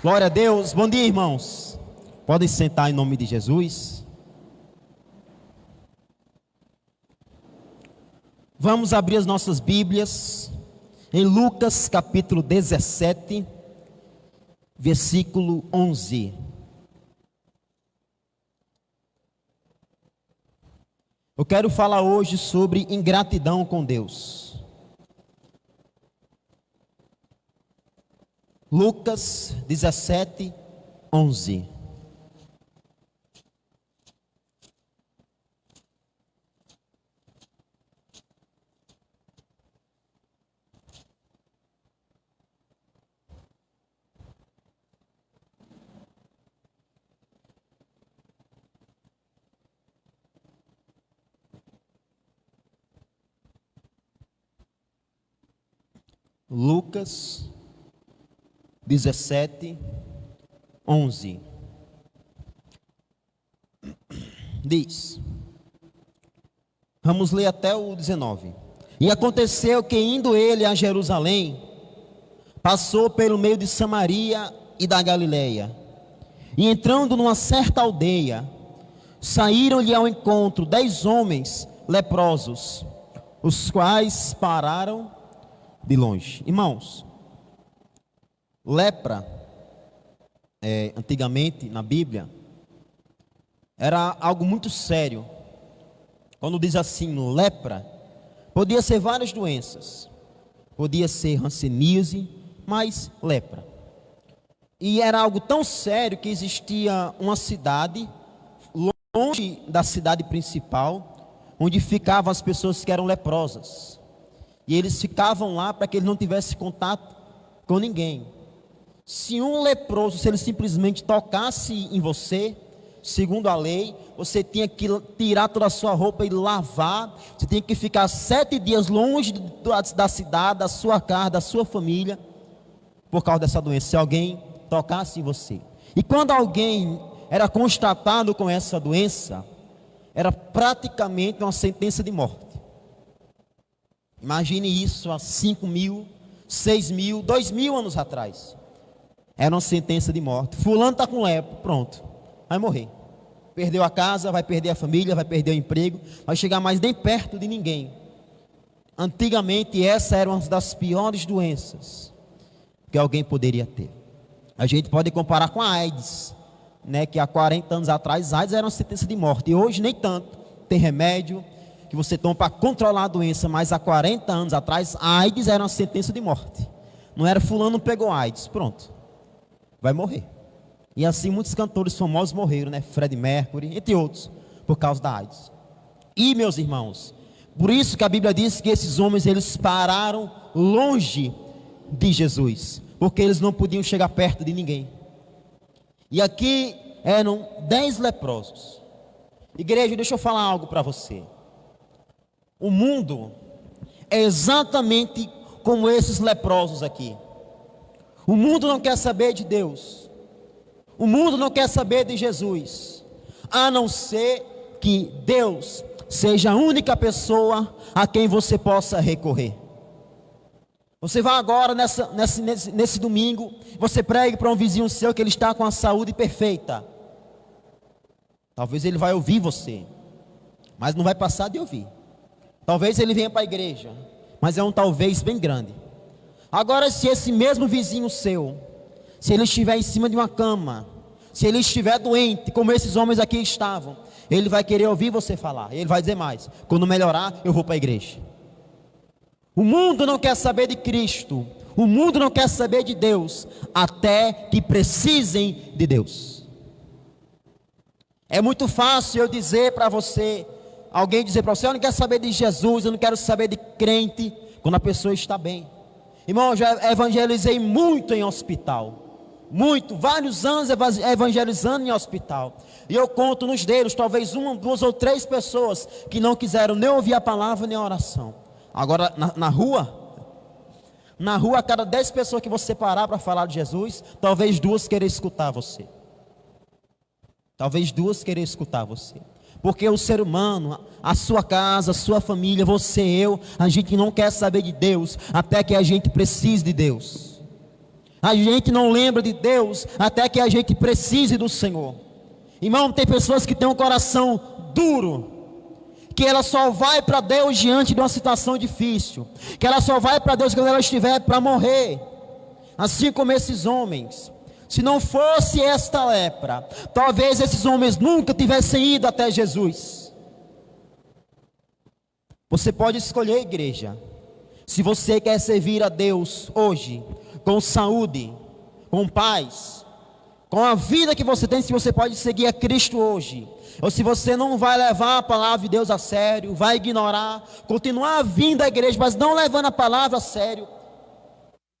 Glória a Deus. Bom dia, irmãos. Podem sentar em nome de Jesus. Vamos abrir as nossas Bíblias em Lucas capítulo 17, versículo 11. Eu quero falar hoje sobre ingratidão com Deus. Lucas 17, 11. Lucas 17, 11. Diz, vamos ler até o 19. E aconteceu que, indo ele a Jerusalém, passou pelo meio de Samaria e da Galileia. E entrando numa certa aldeia, saíram-lhe ao encontro 10 homens leprosos, os quais pararam de longe. Irmãos, lepra, antigamente na Bíblia, era algo muito sério. Quando diz assim, lepra, podia ser várias doenças. Podia ser hanseníase, mas lepra. E era algo tão sério que existia uma cidade, longe da cidade principal, onde ficavam as pessoas que eram leprosas. E eles ficavam lá para que eles não tivessem contato com ninguém. Se um leproso, se ele simplesmente tocasse em você, segundo a lei, você tinha que tirar toda a sua roupa e lavar. Você tinha que ficar 7 dias longe da cidade, da sua casa, da sua família, por causa dessa doença, se alguém tocasse em você. E quando alguém era constatado com essa doença, era praticamente uma sentença de morte. Imagine isso há 5.000, 6.000, 2.000 anos atrás. Era uma sentença de morte. Fulano está com lepra, pronto, vai morrer. Perdeu a casa, vai perder a família, vai perder o emprego, vai chegar mais nem perto de ninguém. Antigamente essa era uma das piores doenças que alguém poderia ter. A gente pode comparar com a AIDS, né, que há 40 anos atrás a AIDS era uma sentença de morte. E hoje nem tanto, tem remédio que você toma para controlar a doença, mas há 40 anos atrás a AIDS era uma sentença de morte. Não era fulano pegou AIDS, pronto, vai morrer. E assim muitos cantores famosos morreram, né? Freddie Mercury, entre outros, por causa da AIDS. E meus irmãos, por isso que a Bíblia diz que esses homens, eles pararam longe de Jesus, porque eles não podiam chegar perto de ninguém. E aqui eram 10 leprosos. Igreja, deixa eu falar algo para você. O mundo é exatamente como esses leprosos aqui. O mundo não quer saber de Deus. O mundo não quer saber de Jesus, a não ser que Deus seja a única pessoa a quem você possa recorrer. Você vai agora nesse domingo, você pregue para um vizinho seu que ele está com a saúde perfeita. Talvez ele vai ouvir você, mas não vai passar de ouvir. Talvez ele venha para a igreja, mas é um talvez bem grande. Agora, se esse mesmo vizinho seu, se ele estiver em cima de uma cama, se ele estiver doente, como esses homens aqui estavam, ele vai querer ouvir você falar. Ele vai dizer mais: quando melhorar, eu vou para a igreja. O mundo não quer saber de Cristo. O mundo não quer saber de Deus, até que precisem de Deus. É muito fácil eu dizer para você, alguém dizer para você: eu não quero saber de Jesus, eu não quero saber de crente, quando a pessoa está bem. Irmão, eu já evangelizei muito em hospital. Muito, vários anos evangelizando em hospital. E eu conto nos dedos, talvez 1, 2 ou 3 pessoas que não quiseram nem ouvir a palavra nem a oração. Agora, na rua, a cada 10 pessoas que você parar para falar de Jesus, talvez 2 queiram escutar você. Talvez 2 queiram escutar você. Porque o ser humano, a sua casa, a sua família, você, eu, a gente não quer saber de Deus até que a gente precise de Deus. A gente não lembra de Deus até que a gente precise do Senhor. Irmão, tem pessoas que têm um coração duro, que ela só vai para Deus diante de uma situação difícil, que ela só vai para Deus quando ela estiver para morrer. Assim como esses homens. Se não fosse esta lepra, talvez esses homens nunca tivessem ido até Jesus. Você pode escolher, igreja. Se você quer servir a Deus hoje, com saúde, com paz, com a vida que você tem, se você pode seguir a Cristo hoje, ou se você não vai levar a palavra de Deus a sério, vai ignorar, continuar vindo à igreja, mas não levando a palavra a sério,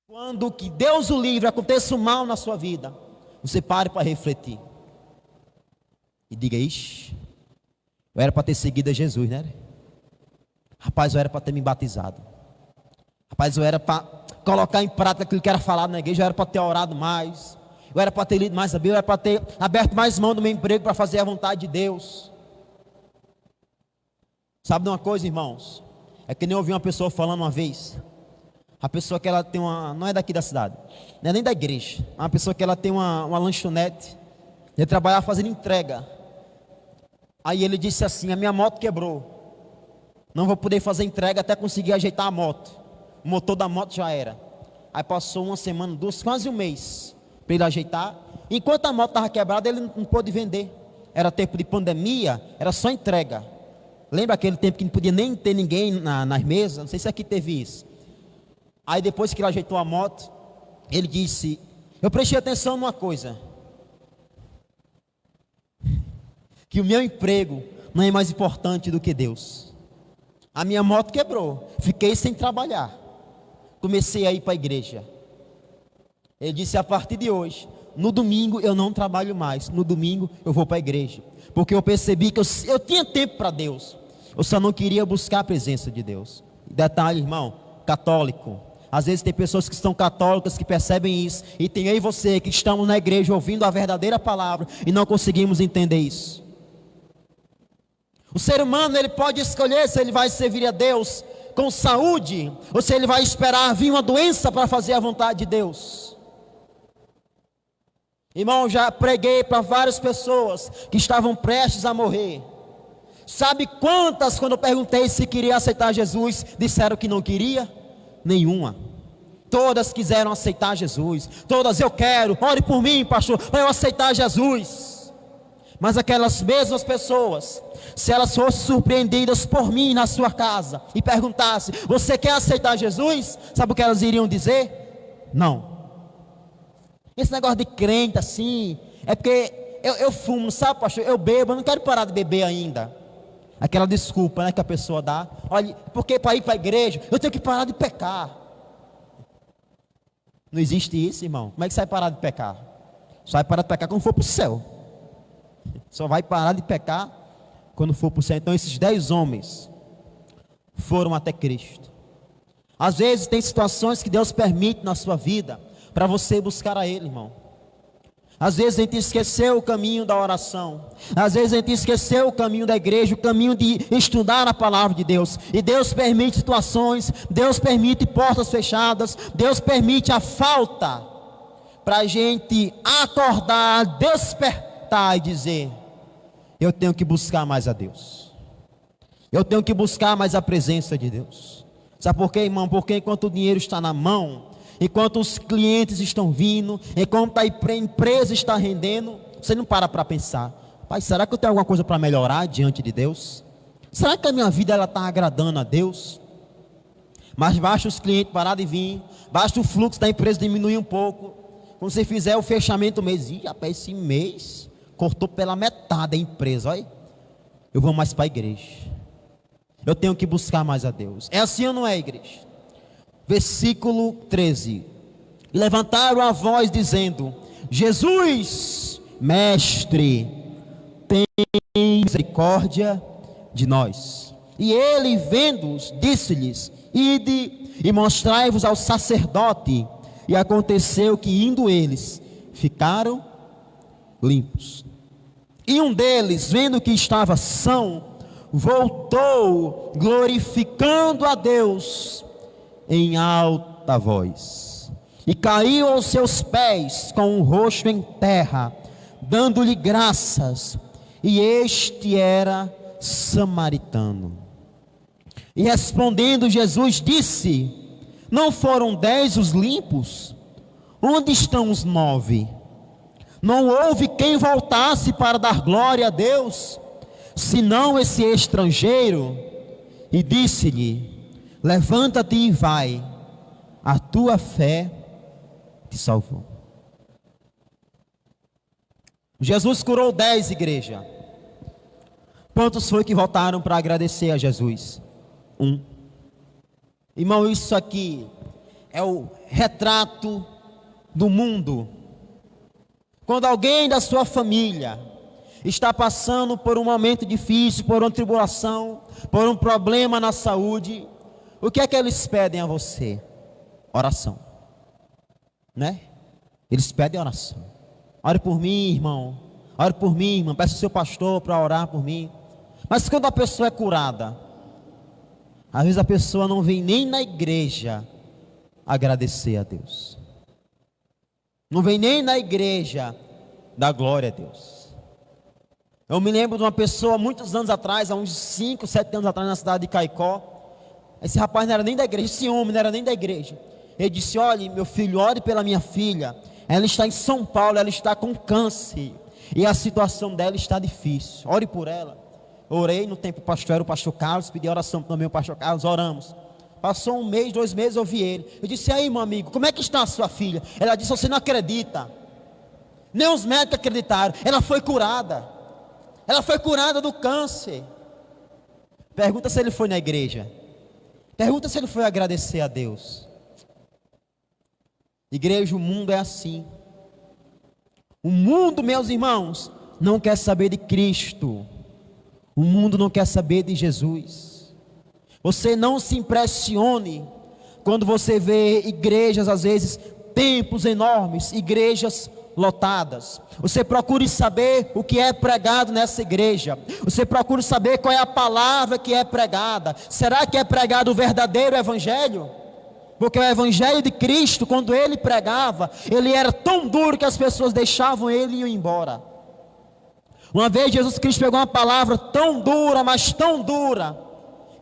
quando que Deus o livre, aconteça o mal na sua vida, você pare para refletir e diga: ixi, eu era para ter seguido a Jesus, né? Rapaz, eu era para ter me batizado. Rapaz, eu era para colocar em prática aquilo que era falado na igreja. Eu era para ter orado mais. Eu era para ter lido mais a Bíblia. Eu era para ter aberto mais mão do meu emprego para fazer a vontade de Deus. Sabe de uma coisa, irmãos? É que nem eu ouvi uma pessoa falando uma vez. A pessoa que ela tem uma... Não é daqui da cidade. Não é nem da igreja. É uma pessoa que ela tem uma lanchonete. Ele trabalhava fazendo entrega. Aí ele disse assim: a minha moto quebrou. Não vou poder fazer entrega até conseguir ajeitar a moto. O motor da moto já era. Aí passou uma semana, duas, quase um mês para ele ajeitar. Enquanto a moto estava quebrada, ele não pôde vender. Era tempo de pandemia, era só entrega. Lembra aquele tempo que não podia nem ter ninguém nas mesas? Não sei se aqui teve isso. Aí depois que ele ajeitou a moto, ele disse: eu prestei atenção numa coisa, que o meu emprego não é mais importante do que Deus. A minha moto quebrou, fiquei sem trabalhar, comecei a ir para a igreja. Ele disse: a partir de hoje, no domingo eu não trabalho mais, no domingo eu vou para a igreja, porque eu percebi que eu tinha tempo para Deus, eu só não queria buscar a presença de Deus. Detalhe, irmão, católico. Às vezes tem pessoas que são católicas que percebem isso, e tem eu e você que estamos na igreja ouvindo a verdadeira palavra e não conseguimos entender isso. O ser humano, ele pode escolher se ele vai servir a Deus com saúde, ou se ele vai esperar vir uma doença para fazer a vontade de Deus. Irmão, já preguei para várias pessoas que estavam prestes a morrer. Sabe quantas, quando eu perguntei se queria aceitar Jesus, disseram que não queria? Nenhuma. Todas quiseram aceitar Jesus. Todas: eu quero, ore por mim, pastor, para eu aceitar Jesus. Mas aquelas mesmas pessoas, se elas fossem surpreendidas por mim na sua casa e perguntassem: você quer aceitar Jesus? Sabe o que elas iriam dizer? Não. Esse negócio de crente assim, é porque eu fumo, sabe, pastor? Eu bebo, eu não quero parar de beber ainda. Aquela desculpa, né, que a pessoa dá. Olha, porque para ir para a igreja eu tenho que parar de pecar. Não existe isso, irmão. Como é que você vai parar de pecar? Só vai parar de pecar quando for para o céu. Só vai parar de pecar quando for para o céu. Então esses 10 homens foram até Cristo. Às vezes tem situações que Deus permite na sua vida para você buscar a Ele, irmão. Às vezes a gente esqueceu o caminho da oração. Às vezes a gente esqueceu o caminho da igreja, o caminho de estudar a palavra de Deus. E Deus permite situações, Deus permite portas fechadas, Deus permite a falta para a gente acordar, despertar e dizer: eu tenho que buscar mais a Deus. Eu tenho que buscar mais a presença de Deus. Sabe por quê, irmão? Porque enquanto o dinheiro está na mão, enquanto os clientes estão vindo, enquanto a empresa está rendendo, você não para pensar: pai, será que eu tenho alguma coisa para melhorar diante de Deus? Será que a minha vida está agradando a Deus? Mas basta os clientes parar de vir, basta o fluxo da empresa diminuir um pouco. Quando você fizer o fechamento do mês, rapaz, esse mês cortou pela metade a empresa, olha, eu vou mais para a igreja, eu tenho que buscar mais a Deus. É assim ou não é, igreja? Versículo 13: levantaram a voz dizendo: Jesus, mestre, tem misericórdia de nós. E ele, vendo-os, disse-lhes: ide e mostrai-vos ao sacerdote. E aconteceu que, indo eles, ficaram limpos. E um deles, vendo que estava são, voltou glorificando a Deus em alta voz. e caiu aos seus pés com o rosto em terra, dando-lhe graças, e este era samaritano. E respondendo Jesus disse: não foram 10 os limpos? Onde estão os 9? Não houve quem voltasse para dar glória a Deus, senão esse estrangeiro? E disse-lhe: levanta-te e vai, a tua fé te salvou. Jesus curou 10, igreja. Quantos foi que voltaram para agradecer a Jesus? 1. Irmão, isso aqui é o retrato do mundo. Quando alguém da sua família está passando por um momento difícil, por uma tribulação, por um problema na saúde, o que é que eles pedem a você? Oração, né? Eles pedem oração. Ore por mim, irmão. Ore por mim, irmão. Peça ao seu pastor para orar por mim. Mas quando a pessoa é curada, às vezes a pessoa não vem nem na igreja agradecer a Deus. Não vem nem na igreja dar glória a Deus. Eu me lembro de uma pessoa muitos anos atrás, há uns 5, 7 anos atrás, na cidade de Caicó. Esse rapaz não era nem da igreja, esse homem não era nem da igreja. Ele disse: olhe, meu filho, ore pela minha filha. Ela está em São Paulo, ela está com câncer. E a situação dela está difícil. Ore por ela. Orei no tempo pastor, era o pastor Carlos, pedi oração também ao pastor Carlos, oramos. Passou 1 mês, 2 meses, eu vi ele. Eu disse: aí, meu amigo, como é que está a sua filha? Ela disse: você não acredita. Nem os médicos acreditaram. Ela foi curada. Ela foi curada do câncer. Pergunta se ele foi na igreja. Pergunta se ele foi agradecer a Deus. Igreja, o mundo é assim. O mundo, meus irmãos, não quer saber de Cristo. O mundo não quer saber de Jesus. Você não se impressione quando você vê igrejas, às vezes, templos enormes, igrejas lotadas. Você procure saber o que é pregado nessa igreja. Você procure saber qual é a palavra que é pregada. Será que é pregado o verdadeiro evangelho? Porque o evangelho de Cristo, quando ele pregava, ele era tão duro que as pessoas deixavam ele e iam embora. Uma vez Jesus Cristo pegou uma palavra tão dura, mas tão dura,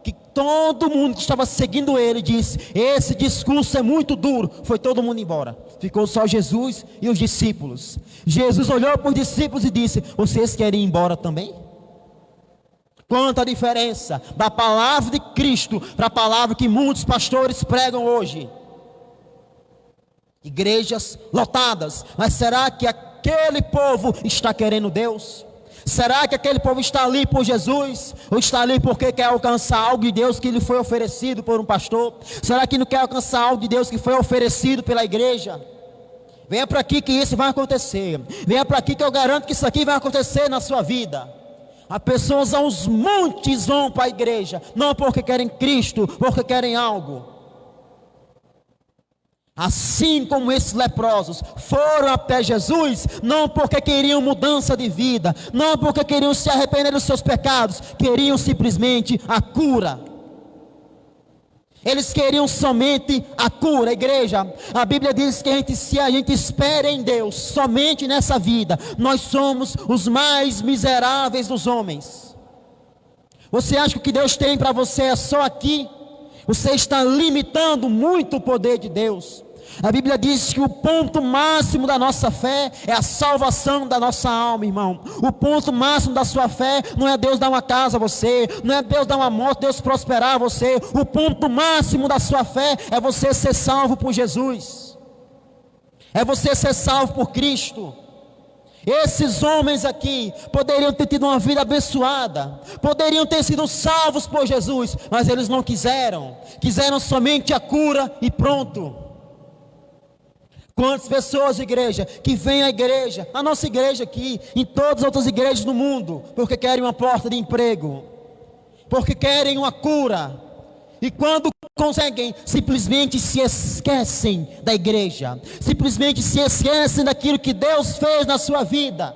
que todo mundo que estava seguindo ele disse: esse discurso é muito duro. Foi todo mundo embora. Ficou só Jesus e os discípulos. Jesus olhou para os discípulos e disse: vocês querem ir embora também? Quanta diferença da palavra de Cristo para a palavra que muitos pastores pregam hoje. Igrejas lotadas, mas será que aquele povo está querendo Deus? Será que aquele povo está ali por Jesus? Ou está ali porque quer alcançar algo de Deus que lhe foi oferecido por um pastor? Será que não quer alcançar algo de Deus que foi oferecido pela igreja? Venha para aqui que isso vai acontecer. Venha para aqui que eu garanto que isso aqui vai acontecer na sua vida. As pessoas aos montes vão para a igreja, não porque querem Cristo, porque querem algo. Assim como esses leprosos foram até Jesus, não porque queriam mudança de vida, não porque queriam se arrepender dos seus pecados, queriam simplesmente a cura. Eles queriam somente a cura. Igreja, a Bíblia diz que se a gente espera em Deus somente nessa vida, nós somos os mais miseráveis dos homens. Você acha que o que Deus tem para você é só aqui? Você está limitando muito o poder de Deus. A Bíblia diz que o ponto máximo da nossa fé é a salvação da nossa alma, irmão. O ponto máximo da sua fé não é Deus dar uma casa a você, não é Deus dar uma moto, Deus prosperar você. O ponto máximo da sua fé é você ser salvo por Jesus. É você ser salvo por Cristo. Esses homens aqui poderiam ter tido uma vida abençoada, poderiam ter sido salvos por Jesus, mas eles não quiseram. Quiseram somente a cura e pronto. Quantas pessoas, igreja, que vêm à igreja, a nossa igreja aqui, em todas as outras igrejas do mundo, porque querem uma porta de emprego, porque querem uma cura, e quando conseguem, simplesmente se esquecem da igreja, simplesmente se esquecem daquilo que Deus fez na sua vida.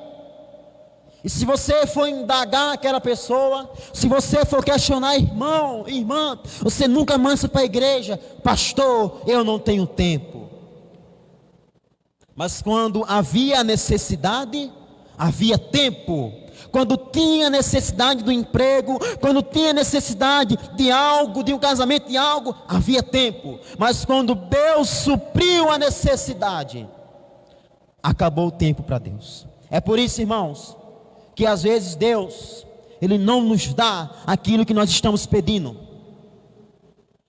E se você for indagar aquela pessoa, se você for questionar, irmão, irmã, você nunca mais foi para a igreja: pastor, eu não tenho tempo. Mas quando havia necessidade, havia tempo. Quando tinha necessidade do emprego, quando tinha necessidade de algo, de um casamento, de algo, havia tempo. Mas quando Deus supriu a necessidade, acabou o tempo para Deus. É por isso, irmãos, que às vezes Deus, Ele não nos dá aquilo que nós estamos pedindo.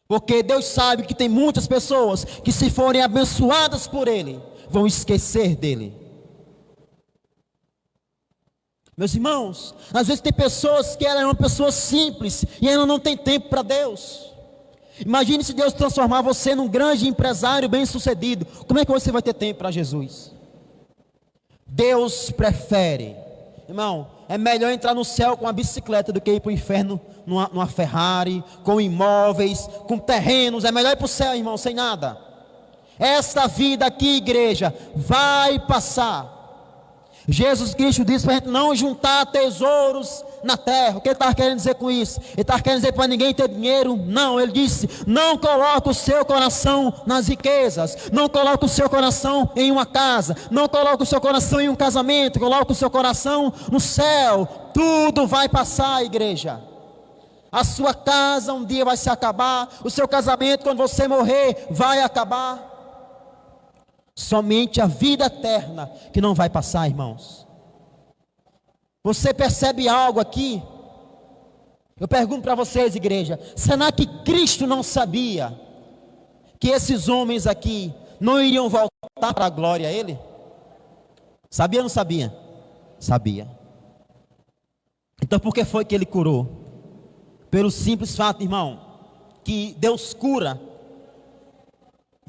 Porque Deus sabe que tem muitas pessoas que, se forem abençoadas por Ele, vão esquecer dEle. Meus irmãos, às vezes tem pessoas que ela é uma pessoa simples e ela não tem tempo para Deus. Imagine se Deus transformar você num grande empresário bem-sucedido. Como é que você vai ter tempo para Jesus? Deus prefere, irmão, é melhor entrar no céu com uma bicicleta do que ir para o inferno numa Ferrari, com imóveis, com terrenos. É melhor ir para o céu, irmão, sem nada. Esta vida aqui, igreja, vai passar. Jesus Cristo disse para a gente não juntar tesouros na terra. O que ele estava querendo dizer com isso? Ele estava querendo dizer para ninguém ter dinheiro? Não, ele disse: não coloque o seu coração nas riquezas, não coloque o seu coração em uma casa, não coloque o seu coração em um casamento, coloque o seu coração no céu. Tudo vai passar, igreja. A sua casa um dia vai se acabar, o seu casamento, quando você morrer, vai acabar. Somente a vida eterna que não vai passar, irmãos. Você percebe algo aqui? Eu pergunto para vocês, igreja: será que Cristo não sabia que esses homens aqui não iriam voltar para a glória a Ele? Sabia ou não sabia? Sabia. Então por que foi que Ele curou? Pelo simples fato, irmão, que Deus cura.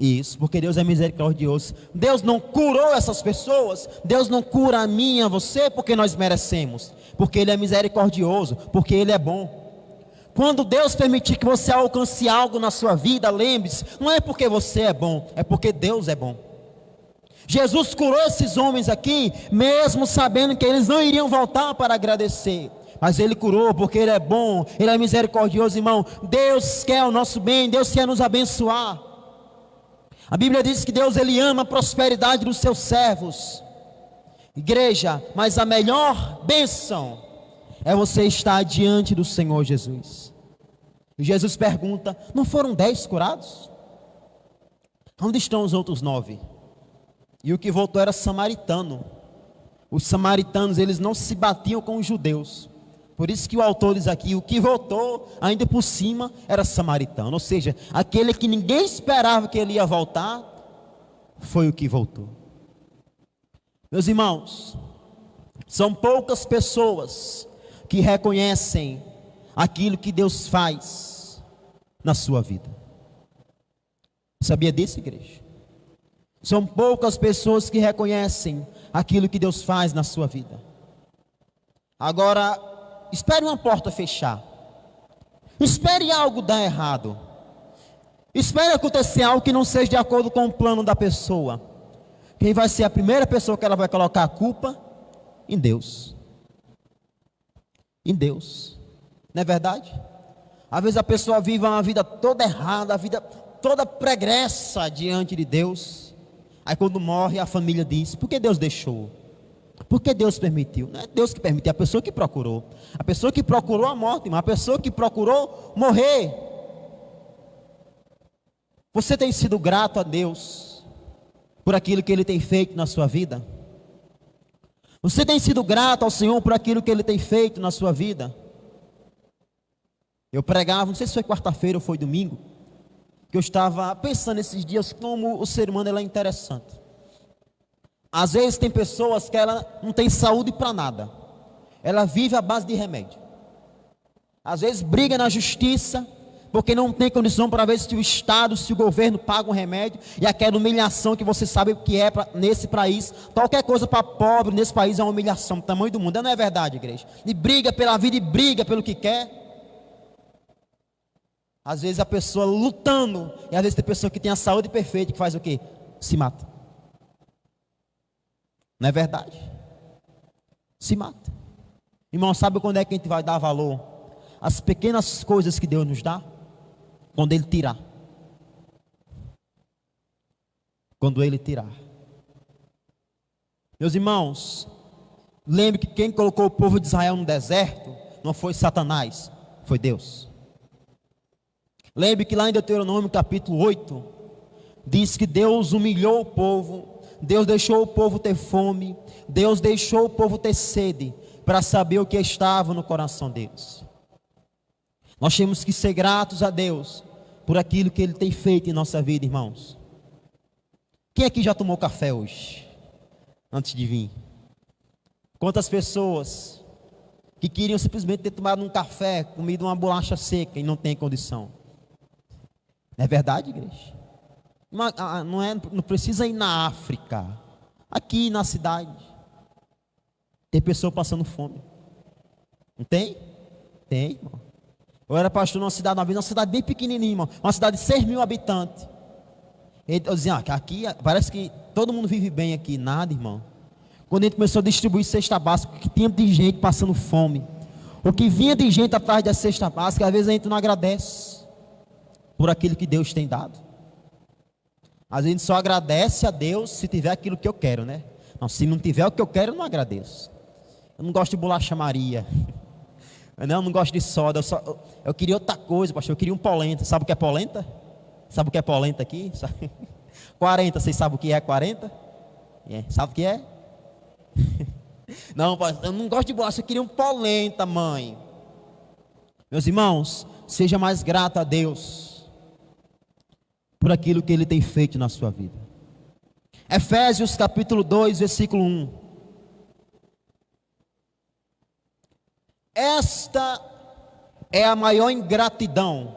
Isso, porque Deus é misericordioso. Deus não curou essas pessoas, Deus não cura a mim e a você porque nós merecemos, porque Ele é misericordioso, porque Ele é bom. Quando Deus permitir que você alcance algo na sua vida, lembre-se, não é porque você é bom, é porque Deus é bom. Jesus curou esses homens aqui, mesmo sabendo que eles não iriam voltar para agradecer, mas Ele curou porque Ele é bom, Ele é misericordioso, irmão. Deus quer o nosso bem, Deus quer nos abençoar. A Bíblia diz que Deus, Ele ama a prosperidade dos seus servos. Igreja, mas a melhor bênção é você estar diante do Senhor Jesus. E Jesus pergunta: não foram 10 curados? Onde estão os outros 9? E o que voltou era samaritano. Os samaritanos, eles não se batiam com os judeus. Por isso que o autor diz aqui: o que voltou, ainda por cima, era samaritano. Ou seja, aquele que ninguém esperava que ele ia voltar, foi o que voltou. Meus irmãos, são poucas pessoas que reconhecem aquilo que Deus faz na sua vida. Sabia disso, igreja? São poucas pessoas que reconhecem aquilo que Deus faz na sua vida. Agora, espere uma porta fechar. Espere algo dar errado. Espere acontecer algo que não seja de acordo com o plano da pessoa. Quem vai ser a primeira pessoa que ela vai colocar a culpa? Em Deus. Em Deus. Não é verdade? Às vezes a pessoa vive uma vida toda errada, a vida toda pregressa diante de Deus. Aí quando morre, a família diz: por que Deus deixou? Por que Deus permitiu? Não é Deus que permitiu, é a pessoa que procurou. A pessoa que procurou a morte, a pessoa que procurou morrer. Você tem sido grato a Deus por aquilo que Ele tem feito na sua vida? Você tem sido grato ao Senhor por aquilo que Ele tem feito na sua vida? Eu pregava, não sei se foi quarta-feira ou foi domingo, que eu estava pensando esses dias como o ser humano ele é interessante. Às vezes tem pessoas que ela não tem saúde para nada, ela vive à base de remédio. Às vezes briga na justiça, porque não tem condição para ver se o Estado, se o governo paga um remédio, e aquela humilhação que você sabe o que é nesse país. Qualquer coisa para pobre nesse país é uma humilhação, o tamanho do mundo. Não é verdade, igreja? E briga pela vida e briga pelo que quer. Às vezes a pessoa lutando, e às vezes tem pessoa que tem a saúde perfeita, que faz o quê? Se mata. Não é verdade? Se mata. Irmão, sabe quando é que a gente vai dar valor às pequenas coisas que Deus nos dá? Quando Ele tirar. Quando Ele tirar. Meus irmãos, lembre que quem colocou o povo de Israel no deserto não foi Satanás, foi Deus. Lembre que lá em Deuteronômio capítulo 8, diz que Deus humilhou o povo, Deus deixou o povo ter fome, Deus deixou o povo ter sede, para saber o que estava no coração deles. Nós temos que ser gratos a Deus, por aquilo que Ele tem feito em nossa vida, irmãos. Quem aqui já tomou café hoje, antes de vir? Quantas pessoas que queriam simplesmente ter tomado um café, comido uma bolacha seca e não tem condição? É verdade, igreja? Não precisa ir na África, aqui na cidade, tem pessoa passando fome. Não tem? Tem, irmão. Eu era pastor numa cidade, uma cidade bem pequenininha, irmão, uma cidade de 6.000 habitantes. Eu dizia, aqui parece que todo mundo vive bem aqui. Nada, irmão. Quando a gente começou a distribuir cesta básica, que tinha de gente passando fome, o que vinha de gente atrás da cesta básica, às vezes a gente não agradece por aquilo que Deus tem dado. Às vezes a gente só agradece a Deus se tiver aquilo que eu quero, né? Não, se não tiver o que eu quero, eu não agradeço. Eu não gosto de bolacha Maria. Eu não gosto de soda. Eu queria outra coisa, pastor. Eu queria um polenta. Sabe o que é polenta? Sabe o que é polenta aqui? 40, vocês sabem o que é 40? Sabe o que é? Não, pastor, eu não gosto de bolacha. Eu queria um polenta, mãe. Meus irmãos, seja mais grato a Deus por aquilo que Ele tem feito na sua vida. Efésios capítulo 2, versículo 1. Esta é a maior ingratidão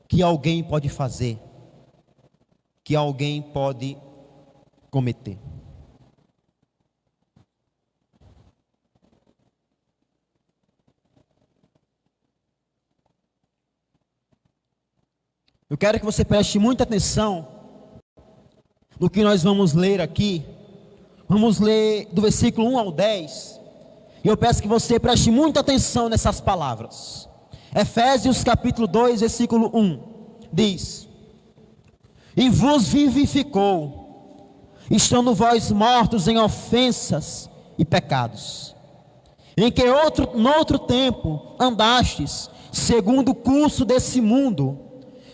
que alguém pode fazer, que alguém pode cometer. Eu quero que você preste muita atenção no que nós vamos ler aqui. Vamos ler do versículo 1 ao 10. E eu peço que você preste muita atenção nessas palavras. Efésios capítulo 2, versículo 1. Diz: E vos vivificou, estando vós mortos em ofensas e pecados, em que noutro tempo andastes, segundo o curso desse mundo,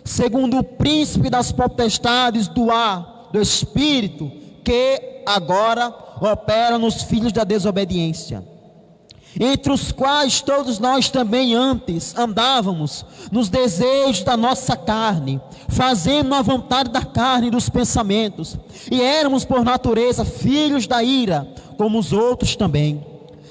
segundo o príncipe das potestades do ar, do espírito, que agora opera nos filhos da desobediência, entre os quais todos nós também antes andávamos nos desejos da nossa carne, fazendo a vontade da carne e dos pensamentos, e éramos por natureza filhos da ira, como os outros também.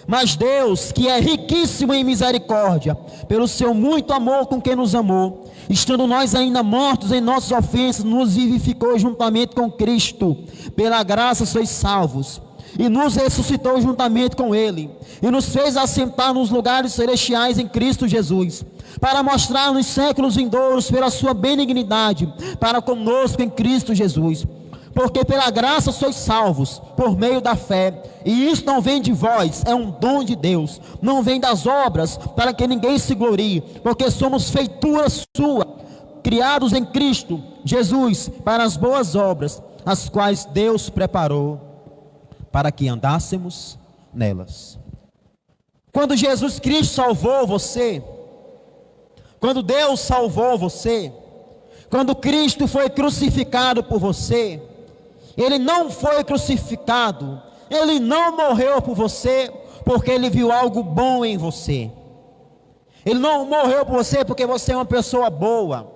Mas Deus, que é riquíssimo em misericórdia, pelo seu muito amor com que nos amou, estando nós ainda mortos em nossas ofensas, nos vivificou juntamente com Cristo. Pela graça sois salvos, e nos ressuscitou juntamente com Ele, e nos fez assentar nos lugares celestiais em Cristo Jesus, para mostrar nos séculos vindouros pela sua benignidade para conosco em Cristo Jesus. Porque pela graça sois salvos, por meio da fé, e isso não vem de vós, é um dom de Deus, não vem das obras, para que ninguém se glorie, porque somos feitura sua, criados em Cristo Jesus, para as boas obras, as quais Deus preparou, para que andássemos nelas. Quando Jesus Cristo salvou você, quando Deus salvou você, quando Cristo foi crucificado por você, Ele não foi crucificado, Ele não morreu por você, porque Ele viu algo bom em você. Ele não morreu por você porque você é uma pessoa boa.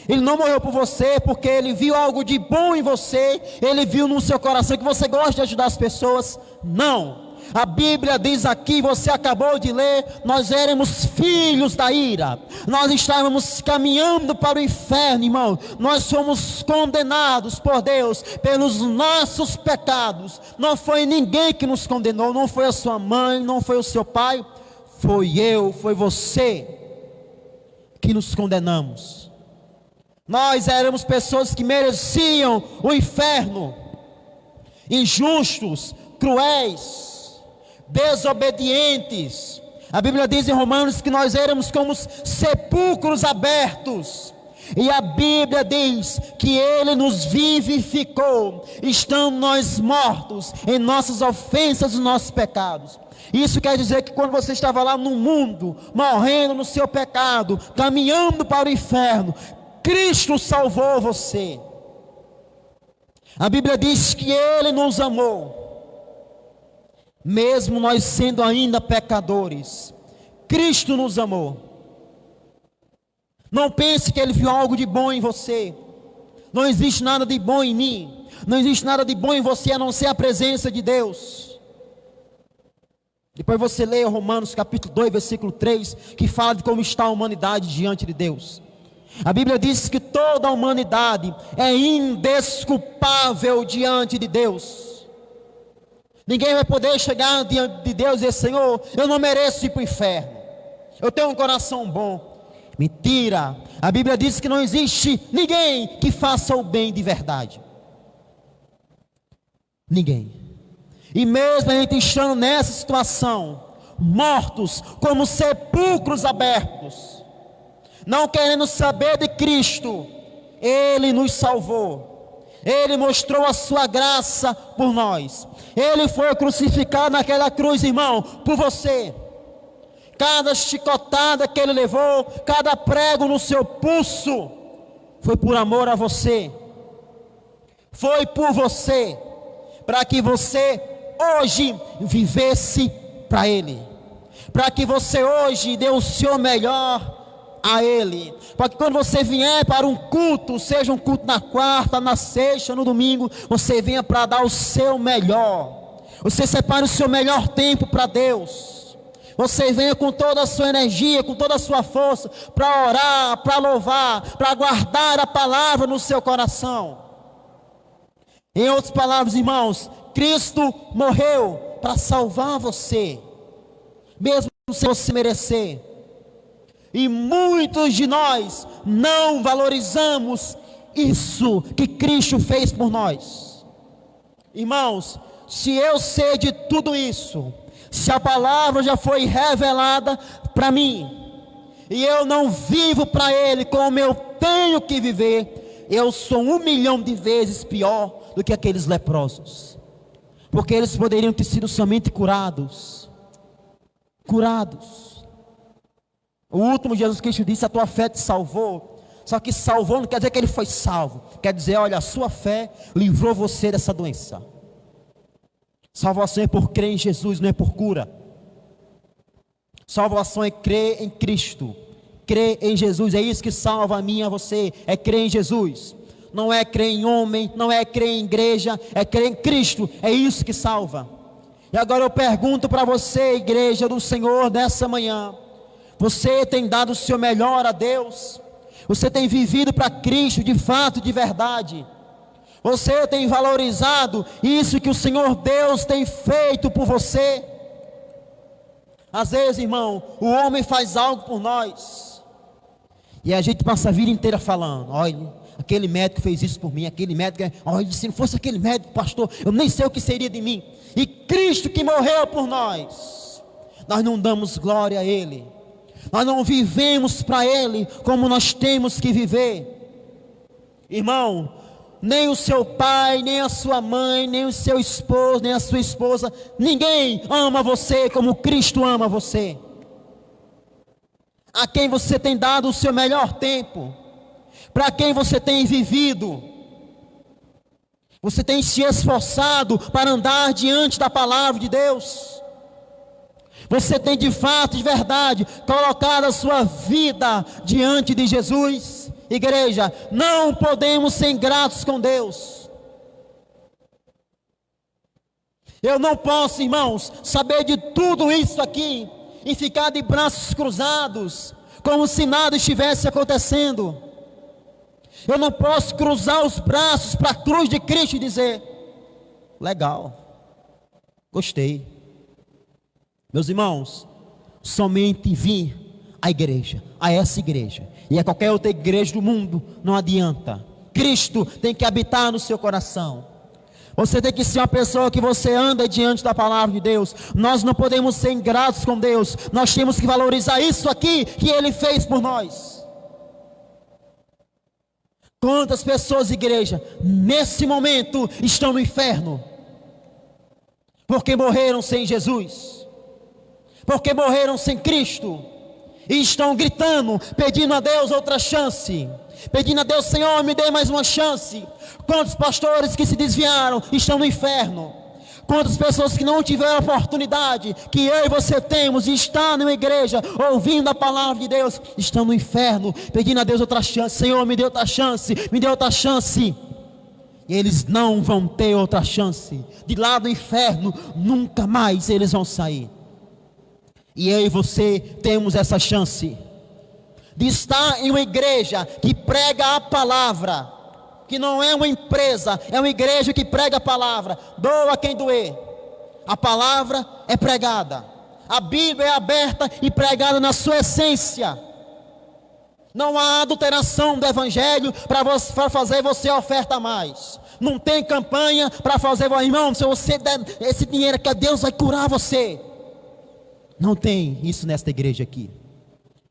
Ele não morreu por você porque Ele viu algo de bom em você. Ele viu no seu coração que você gosta de ajudar as pessoas. Não. A Bíblia diz aqui, você acabou de ler, nós éramos filhos da ira, nós estávamos caminhando para o inferno, irmão, nós fomos condenados por Deus, pelos nossos pecados. Não foi ninguém que nos condenou, não foi a sua mãe, não foi o seu pai, foi eu, foi você, que nos condenamos. Nós éramos pessoas que mereciam o inferno, injustos, cruéis, desobedientes. A Bíblia diz em Romanos que nós éramos como sepulcros abertos, E a Bíblia diz que Ele nos vivificou, estando nós mortos em nossas ofensas e nossos pecados. Isso quer dizer que quando você estava lá no mundo, morrendo no seu pecado, caminhando para o inferno, Cristo salvou você. A Bíblia diz que Ele nos amou, mesmo nós sendo ainda pecadores. Cristo nos amou. Não pense que Ele viu algo de bom em você. Não existe nada de bom em mim. Não existe nada de bom em você a não ser a presença de Deus. Depois você lê Romanos capítulo 2, versículo 3, que fala de como está a humanidade diante de Deus. A Bíblia diz que toda a humanidade é indesculpável diante de Deus. Ninguém vai poder chegar diante de Deus e dizer: Senhor, eu não mereço ir para o inferno, eu tenho um coração bom. Mentira. A Bíblia diz que não existe ninguém que faça o bem de verdade. Ninguém. E mesmo a gente estando nessa situação, mortos como sepulcros abertos, não querendo saber de Cristo, Ele nos salvou. Ele mostrou a sua graça por nós. Ele foi crucificado naquela cruz, irmão, por você. Cada chicotada que Ele levou, cada prego no seu pulso, foi por amor a você. Foi por você, para que você hoje vivesse para Ele, para que você hoje dê o seu melhor a Ele, para que quando você vier para um culto, seja um culto na quarta, na sexta, no domingo, você venha para dar o seu melhor. Você separe o seu melhor tempo para Deus. Você venha com toda a sua energia, com toda a sua força, para orar, para louvar, para guardar a palavra no seu coração. Em outras palavras, irmãos, Cristo morreu para salvar você, mesmo sem você merecer. E muitos de nós não valorizamos isso que Cristo fez por nós. Irmãos, se eu sei de tudo isso, se a palavra já foi revelada para mim, e eu não vivo para Ele como eu tenho que viver, eu sou 1.000.000 de vezes pior do que aqueles leprosos, porque eles poderiam ter sido somente curados. O último Jesus Cristo disse: a tua fé te salvou. Só que salvou não quer dizer que ele foi salvo, quer dizer, olha, a sua fé livrou você dessa doença. Salvação é por crer em Jesus, não é por cura. Salvação é crer em Cristo, crer em Jesus, é isso que salva a mim e a você, é crer em Jesus. Não é crer em homem, não é crer em igreja, é crer em Cristo, é isso que salva. E agora eu pergunto para você, igreja do Senhor, nessa manhã: você tem dado o seu melhor a Deus? Você tem vivido para Cristo de fato, de verdade? Você tem valorizado isso que o Senhor Deus tem feito por você? Às vezes, irmão, o homem faz algo por nós, e a gente passa a vida inteira falando: olha, aquele médico fez isso por mim, aquele médico, olha, se não fosse aquele médico, pastor, eu nem sei o que seria de mim. E Cristo que morreu por nós, nós não damos glória a Ele, nós não vivemos para Ele como nós temos que viver. Irmão, nem o seu pai, nem a sua mãe, nem o seu esposo, nem a sua esposa, ninguém ama você como Cristo ama você. A quem você tem dado o seu melhor tempo, para quem você tem vivido, você tem se esforçado para andar diante da palavra de Deus. Você tem de fato, de verdade, colocado a sua vida diante de Jesus. Igreja, não podemos ser ingratos com Deus. Eu não posso, irmãos, saber de tudo isso aqui e ficar de braços cruzados, como se nada estivesse acontecendo. Eu não posso cruzar os braços para a cruz de Cristo e dizer: legal, gostei. Meus irmãos, somente vir à igreja, a essa igreja, e a qualquer outra igreja do mundo, não adianta. Cristo tem que habitar no seu coração. Você tem que ser uma pessoa que você anda diante da palavra de Deus. Nós não podemos ser ingratos com Deus. Nós temos que valorizar isso aqui que Ele fez por nós. Quantas pessoas, igreja, nesse momento estão no inferno? Porque morreram sem Jesus, porque morreram sem Cristo, e estão gritando, pedindo a Deus outra chance, pedindo a Deus: Senhor, me dê mais uma chance. Quantos pastores que se desviaram estão no inferno? Quantas pessoas que não tiveram a oportunidade que eu e você temos de estar numa igreja ouvindo a palavra de Deus, estão no inferno, pedindo a Deus outra chance. Senhor, me dê outra chance, me dê outra chance. E eles não vão ter outra chance. De lá do inferno nunca mais eles vão sair. E eu e você temos essa chance de estar em uma igreja que prega a palavra, que não é uma empresa, é uma igreja que prega a palavra. Doa quem doer. A palavra é pregada, a Bíblia é aberta e pregada na sua essência. Não há adulteração do evangelho para fazer você oferta mais. Não tem campanha para fazer: irmão, se você der esse dinheiro que Deus vai curar você. Não tem isso nesta igreja aqui.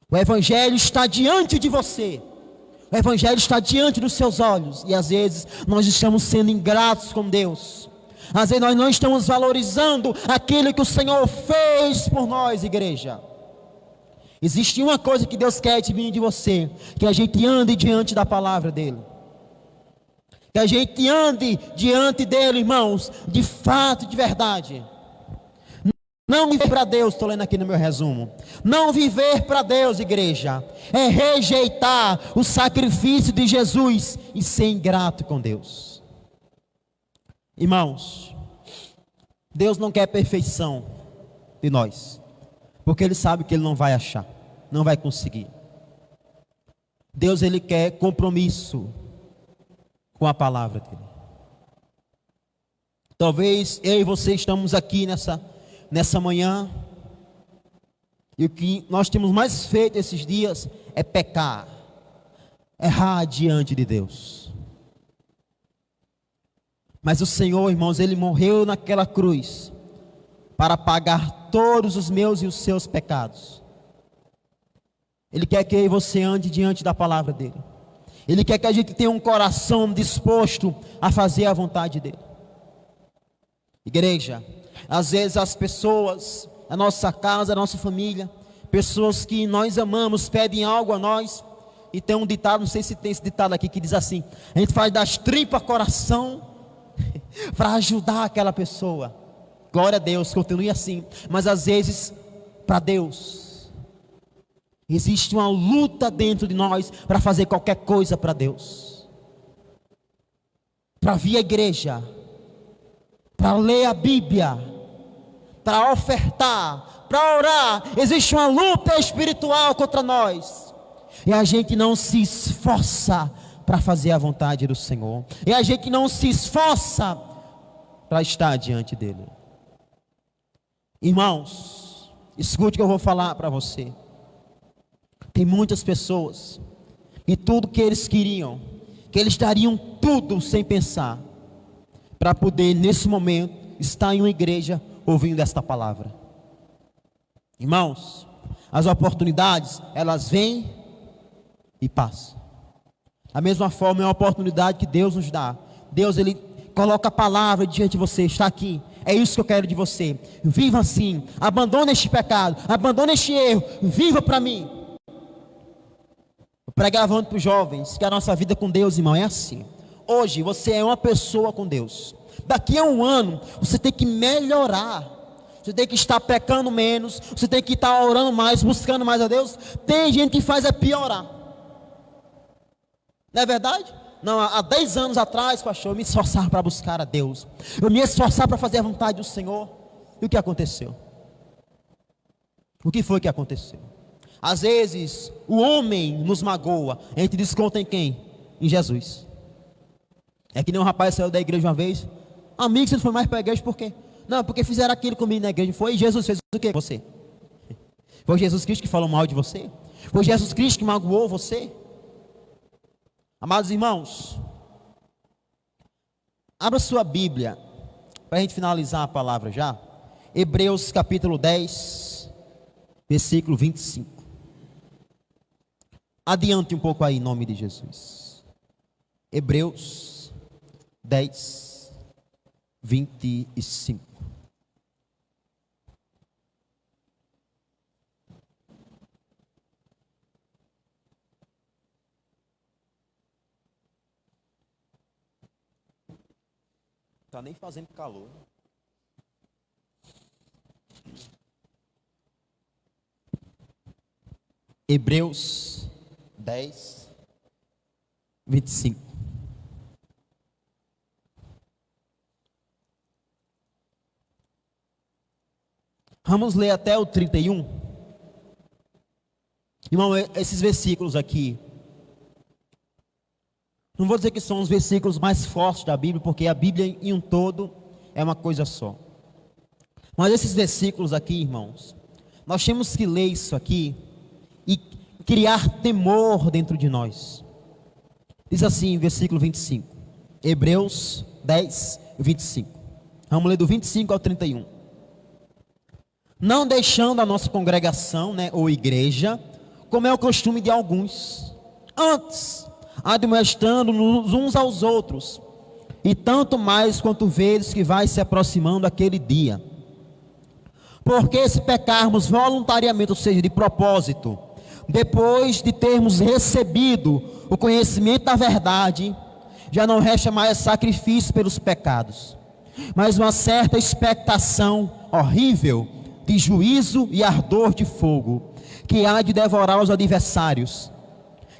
O evangelho está diante de você. O evangelho está diante dos seus olhos. E às vezes nós estamos sendo ingratos com Deus. Às vezes nós não estamos valorizando aquilo que o Senhor fez por nós, igreja. Existe uma coisa que Deus quer de mim e de você: que a gente ande diante da palavra dEle. Que a gente ande diante dEle, irmãos, de fato e de verdade. Não viver para Deus, estou lendo aqui no meu resumo. Não viver para Deus, igreja, é rejeitar o sacrifício de Jesus e ser ingrato com Deus. Irmãos, Deus não quer perfeição de nós, porque Ele sabe que Ele não vai achar, não vai conseguir. Deus, Ele quer compromisso com a palavra dEle. Talvez eu e você estamos aqui nessa manhã, e o que nós temos mais feito esses dias é pecar, errar diante de Deus. Mas o Senhor, irmãos, Ele morreu naquela cruz para pagar todos os meus e os seus pecados. Ele quer que eu e você ande diante da palavra dEle. Ele quer que a gente tenha um coração disposto a fazer a vontade dEle. Igreja, às vezes as pessoas, a nossa casa, a nossa família, pessoas que nós amamos, pedem algo a nós. E tem um ditado, não sei se tem esse ditado aqui, que diz assim: a gente faz das tripas coração para ajudar aquela pessoa. Glória a Deus, continue assim. Mas às vezes, para Deus, existe uma luta dentro de nós para fazer qualquer coisa para Deus, para vir à igreja, para ler a Bíblia, para ofertar, para orar. Existe uma luta espiritual contra nós, e a gente não se esforça para fazer a vontade do Senhor, e a gente não se esforça para estar diante dEle. Irmãos, escute o que eu vou falar para você. Tem muitas pessoas que tudo que eles queriam, que eles dariam tudo sem pensar, para poder nesse momento estar em uma igreja ouvindo esta palavra. Irmãos, as oportunidades, elas vêm e passam. Da mesma forma, é uma oportunidade que Deus nos dá. Deus, Ele coloca a palavra diante de você: está aqui, é isso que eu quero de você. Viva assim, abandone este pecado, abandone este erro, viva para mim. Eu pregava para os jovens que a nossa vida com Deus, irmão, é assim. Hoje você é uma pessoa com Deus. Daqui a um ano você tem que melhorar. Você tem que estar pecando menos. Você tem que estar orando mais, buscando mais a Deus. Tem gente que faz é piorar. Não é verdade? Não, há 10 anos atrás, pastor, eu me esforçava para buscar a Deus. Eu me esforçava para fazer a vontade do Senhor. E o que aconteceu? O que foi que aconteceu? Às vezes o homem nos magoa. A gente desconta em quem? Em Jesus. É que nem um rapaz saiu da igreja uma vez: amigo, você não foi mais para a igreja por quê? Não, porque fizeram aquilo comigo na igreja. Foi, e Jesus fez o quê? Você. Foi Jesus Cristo que falou mal de você? Foi Jesus Cristo que magoou você? Amados irmãos, abra sua Bíblia, para a gente finalizar a palavra já. Hebreus capítulo 10, versículo 25. Adiante um pouco aí, em nome de Jesus. Hebreus 10, 25. Está nem fazendo calor. Hebreus 10, 25. Vamos ler até o 31. Irmão, esses versículos aqui, não vou dizer que são os versículos mais fortes da Bíblia, porque a Bíblia em um todo é uma coisa só. Mas esses versículos aqui, irmãos, nós temos que ler isso aqui e criar temor dentro de nós. Diz assim, versículo 25. Hebreus 10, 25. Vamos ler do 25 ao 31. Não deixando a nossa congregação, ou igreja, como é o costume de alguns. Antes, admoestando-nos uns aos outros, e tanto mais quanto vedes que vai se aproximando aquele dia. Porque se pecarmos voluntariamente, ou seja, de propósito, depois de termos recebido o conhecimento da verdade, já não resta mais sacrifício pelos pecados, mas uma certa expectação horrível de juízo e ardor de fogo, que há de devorar os adversários.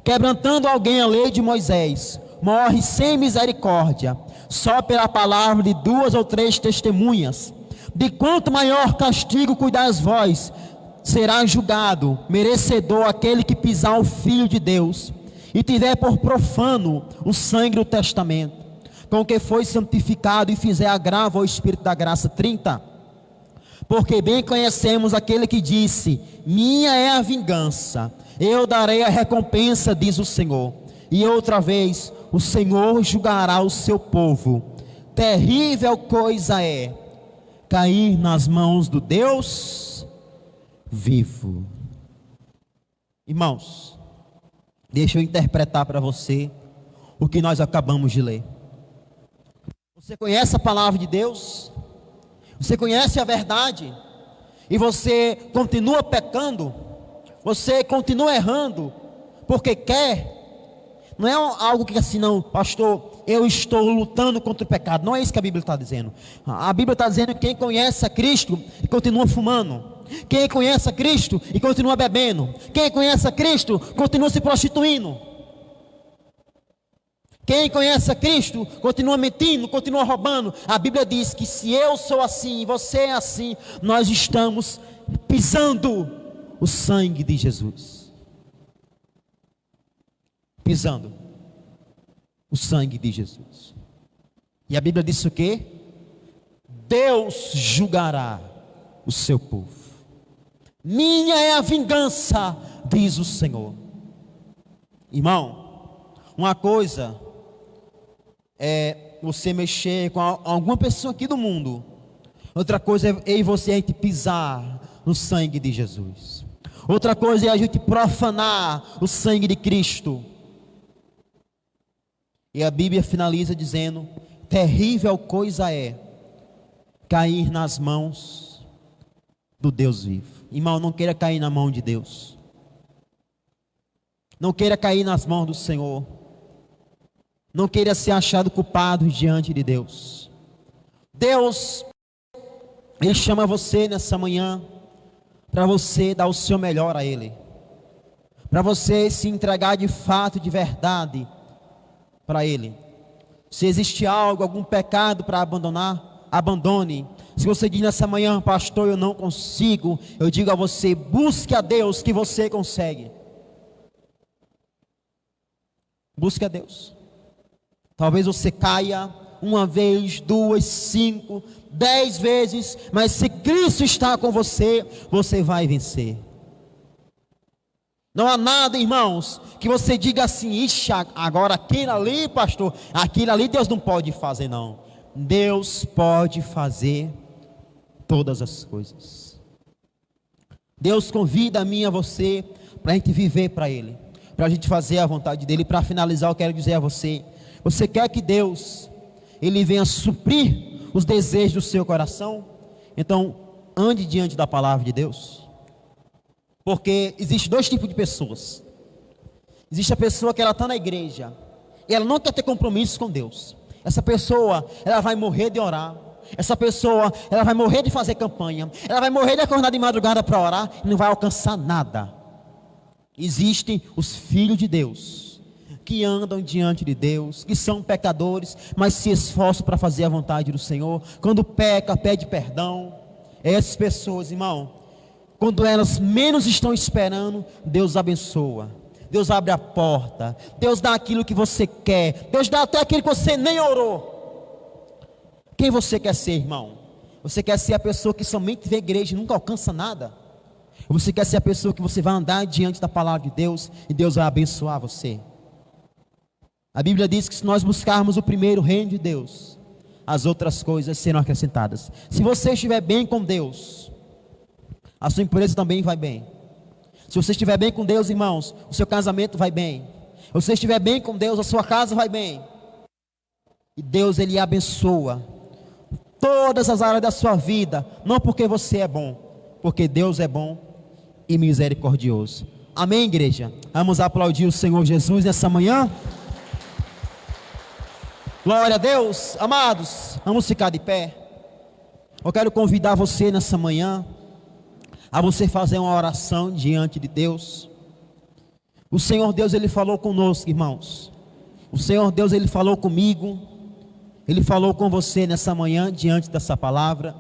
Quebrantando alguém a lei de Moisés, morre sem misericórdia, só pela palavra de 2 ou 3 testemunhas. De quanto maior castigo cuidais vós, será julgado, merecedor aquele que pisar o Filho de Deus, e tiver por profano o sangue do testamento, com que foi santificado e fizer agravo ao Espírito da graça. 30. Porque bem conhecemos aquele que disse: minha é a vingança, eu darei a recompensa, diz o Senhor. E outra vez, o Senhor julgará o seu povo. Terrível coisa é cair nas mãos do Deus vivo. Irmãos, deixa eu interpretar para você o que nós acabamos de ler. Você conhece a palavra de Deus? Você conhece a verdade? E você continua pecando? Você continua errando porque quer? Não é algo que assim, não, pastor, eu estou lutando contra o pecado. Não é isso que a Bíblia está dizendo. A Bíblia está dizendo que quem conhece a Cristo e continua fumando, quem conhece a Cristo e continua bebendo, quem conhece a Cristo continua se prostituindo, quem conhece a Cristo continua mentindo, continua roubando. A Bíblia diz que se eu sou assim e você é assim, nós estamos pisando o sangue de Jesus. Pisando o sangue de Jesus. E a Bíblia diz o quê? Deus julgará o seu povo. Minha é a vingança, diz o Senhor. Irmão, uma coisa é você mexer com alguma pessoa aqui do mundo, outra coisa é eu e você a gente pisar no sangue de Jesus. Outra coisa é a gente profanar o sangue de Cristo. E a Bíblia finaliza dizendo: terrível coisa é cair nas mãos do Deus vivo. Irmão, não queira cair na mão de Deus. Não queira cair nas mãos do Senhor. Não queira ser achado culpado diante de Deus. Deus, Ele chama você nessa manhã para você dar o seu melhor a Ele, para você se entregar de fato, de verdade para Ele. Se existe algo, algum pecado para abandonar, abandone. Se você diz nessa manhã: pastor, eu não consigo, eu digo a você: busque a Deus que você consegue. Busque a Deus. Talvez você caia 1 vez, 2, 5, 10 vezes, mas se Cristo está com você, você vai vencer. Não há nada, irmãos, que você diga assim: ixi, agora aquilo ali, pastor, aquilo ali Deus não pode fazer. Não, Deus pode fazer todas as coisas. Deus convida a mim e a você para a gente viver para Ele, para a gente fazer a vontade dEle. Para finalizar, eu quero dizer a você: Você quer que Deus, Ele venha suprir os desejos do seu coração? Então, ande diante da palavra de Deus. Porque existe dois tipos de pessoas. Existe a pessoa que ela está na igreja e ela não quer ter compromisso com Deus. Essa pessoa, ela vai morrer de orar. Essa pessoa, ela vai morrer de fazer campanha. Ela vai morrer de acordar de madrugada para orar e não vai alcançar nada. Existem os filhos de Deus, que andam diante de Deus, que são pecadores, mas se esforçam para fazer a vontade do Senhor. Quando peca, pede perdão. Essas pessoas, irmão, quando elas menos estão esperando, Deus abençoa. Deus abre a porta. Deus dá aquilo que você quer. Deus dá até aquilo que você nem orou. Quem você quer ser, irmão? Você quer ser a pessoa que somente vê a igreja e nunca alcança nada? Ou você quer ser a pessoa que você vai andar diante da palavra de Deus e Deus vai abençoar você? A Bíblia diz que se nós buscarmos o primeiro reino de Deus, as outras coisas serão acrescentadas. Se você estiver bem com Deus, a sua empresa também vai bem. Se você estiver bem com Deus, irmãos, o seu casamento vai bem. Se você estiver bem com Deus, a sua casa vai bem. E Deus, Ele abençoa todas as áreas da sua vida, não porque você é bom, porque Deus é bom e misericordioso. Amém, igreja? Vamos aplaudir o Senhor Jesus nessa manhã. Glória a Deus. Amados, vamos ficar de pé. Eu quero convidar você nessa manhã a você fazer uma oração diante de Deus. O Senhor Deus, Ele falou conosco, irmãos. O Senhor Deus, Ele falou comigo. Ele falou com você nessa manhã diante dessa palavra.